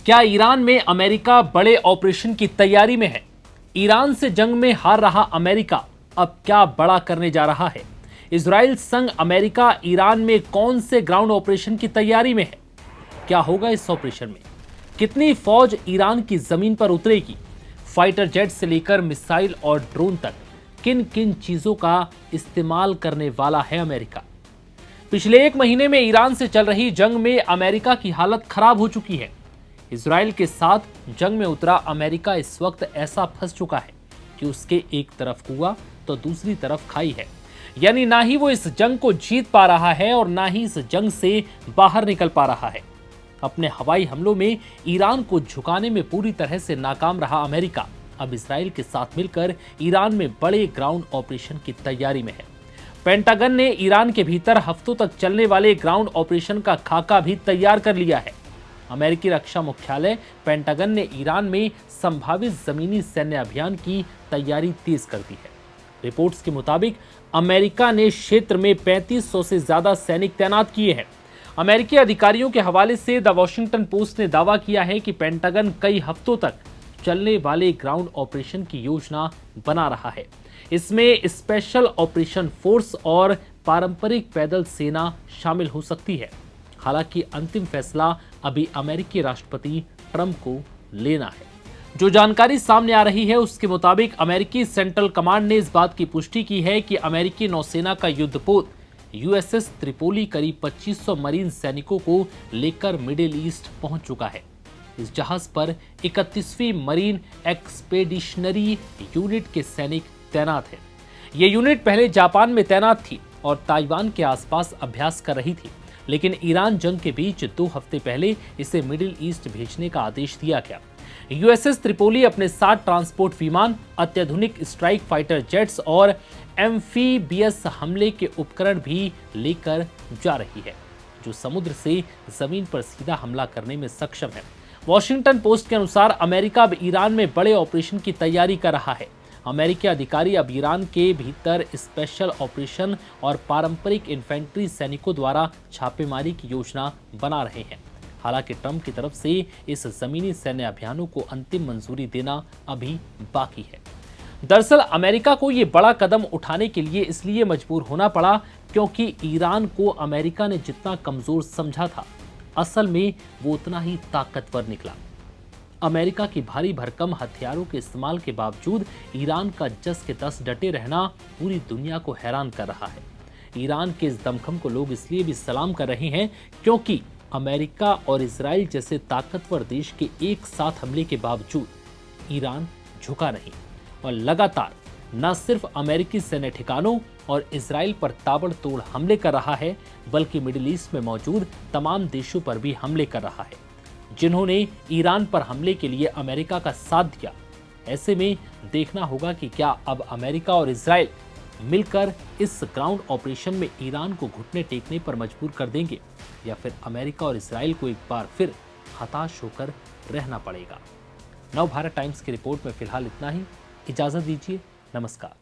क्या ईरान में अमेरिका बड़े ऑपरेशन की तैयारी में है? ईरान से जंग में हार रहा अमेरिका अब क्या बड़ा करने जा रहा है? इजराइल संग अमेरिका ईरान में कौन से ग्राउंड ऑपरेशन की तैयारी में है? क्या होगा इस ऑपरेशन में? कितनी फौज ईरान की जमीन पर उतरेगी? फाइटर जेट से लेकर मिसाइल और ड्रोन तक किन किन चीजों का इस्तेमाल करने वाला है अमेरिका? पिछले एक महीने में ईरान से चल रही जंग में अमेरिका की हालत खराब हो चुकी है। इजराइल के साथ जंग में उतरा अमेरिका इस वक्त ऐसा फंस चुका है कि उसके एक तरफ कुआं तो दूसरी तरफ खाई है। यानी ना ही वो इस जंग को जीत पा रहा है और ना ही इस जंग से बाहर निकल पा रहा है। अपने हवाई हमलों में ईरान को झुकाने में पूरी तरह से नाकाम रहा अमेरिका अब इजराइल के साथ मिलकर ईरान में बड़े ग्राउंड ऑपरेशन की तैयारी में है। पेंटागन ने ईरान के भीतर हफ्तों तक चलने वाले ग्राउंड ऑपरेशन का खाका भी तैयार कर लिया है। अमेरिकी रक्षा मुख्यालय पेंटागन ने ईरान में संभावित जमीनी सैन्य अभियान की तैयारी तेज कर दी है। रिपोर्ट्स के मुताबिक अमेरिका ने क्षेत्र में 3500 से ज्यादा सैनिक तैनात किए हैं। अमेरिकी अधिकारियों के हवाले से द वॉशिंगटन पोस्ट ने दावा किया है कि पेंटागन कई हफ्तों तक चलने वाले ग्राउंड ऑपरेशन की योजना बना रहा है। इसमें स्पेशल ऑपरेशन फोर्स और पारंपरिक पैदल सेना शामिल हो सकती है। हालांकि अंतिम फैसला अभी अमेरिकी राष्ट्रपति ट्रंप को लेना है। जो जानकारी सामने आ रही है उसके मुताबिक अमेरिकी सेंट्रल कमांड ने इस बात की पुष्टि की है कि अमेरिकी नौसेना का युद्धपोत यूएसएस त्रिपोली करीब 2500 मरीन सैनिकों को लेकर मिडिल ईस्ट पहुंच चुका है। इस जहाज पर 31वीं मरीन एक्सपेडिशनरी यूनिट के सैनिक तैनात हैं। ये यूनिट पहले जापान में तैनात थी और ताइवान के आसपास अभ्यास कर रही थी, लेकिन ईरान जंग के बीच 2 हफ्ते पहले इसे मिडिल ईस्ट भेजने का आदेश दिया गया। यूएसएस त्रिपोली अपने 7 ट्रांसपोर्ट विमान, अत्याधुनिक स्ट्राइक फाइटर जेट्स और एम्फीबियस हमले के उपकरण भी लेकर जा रही है, जो समुद्र से जमीन पर सीधा हमला करने में सक्षम है। वॉशिंगटन पोस्ट के अनुसार अमेरिका अब ईरान में बड़े ऑपरेशन की तैयारी कर रहा है। अमेरिकी अधिकारी अब ईरान के भीतर स्पेशल ऑपरेशन और पारंपरिक इन्फेंट्री सैनिकों द्वारा छापेमारी की योजना बना रहे हैं। हालांकि ट्रंप की तरफ से इस जमीनी सैन्य अभियानों को अंतिम मंजूरी देना अभी बाकी है। दरअसल अमेरिका को ये बड़ा कदम उठाने के लिए इसलिए मजबूर होना पड़ा क्योंकि ईरान को अमेरिका ने जितना कमजोर समझा था, असल में वो उतना ही ताकतवर निकला। अमेरिका की भारी भरकम हथियारों के इस्तेमाल के बावजूद ईरान का जस के तस डटे रहना पूरी दुनिया को हैरान कर रहा है। ईरान के इस दमखम को लोग इसलिए भी सलाम कर रहे हैं क्योंकि अमेरिका और इजराइल जैसे ताकतवर देश के एक साथ हमले के बावजूद ईरान झुका नहीं और लगातार न सिर्फ अमेरिकी सैन्य ठिकानों और इजराइल पर ताबड़तोड़ हमले कर रहा है, बल्कि मिडिल ईस्ट में मौजूद तमाम देशों पर भी हमले कर रहा है, जिन्होंने ईरान पर हमले के लिए अमेरिका का साथ दिया। ऐसे में देखना होगा कि क्या अब अमेरिका और इजराइल मिलकर इस ग्राउंड ऑपरेशन में ईरान को घुटने टेकने पर मजबूर कर देंगे या फिर अमेरिका और इजराइल को एक बार फिर हताश होकर रहना पड़ेगा। नव भारत टाइम्स की रिपोर्ट में फिलहाल इतना ही। इजाजत दीजिए। नमस्कार।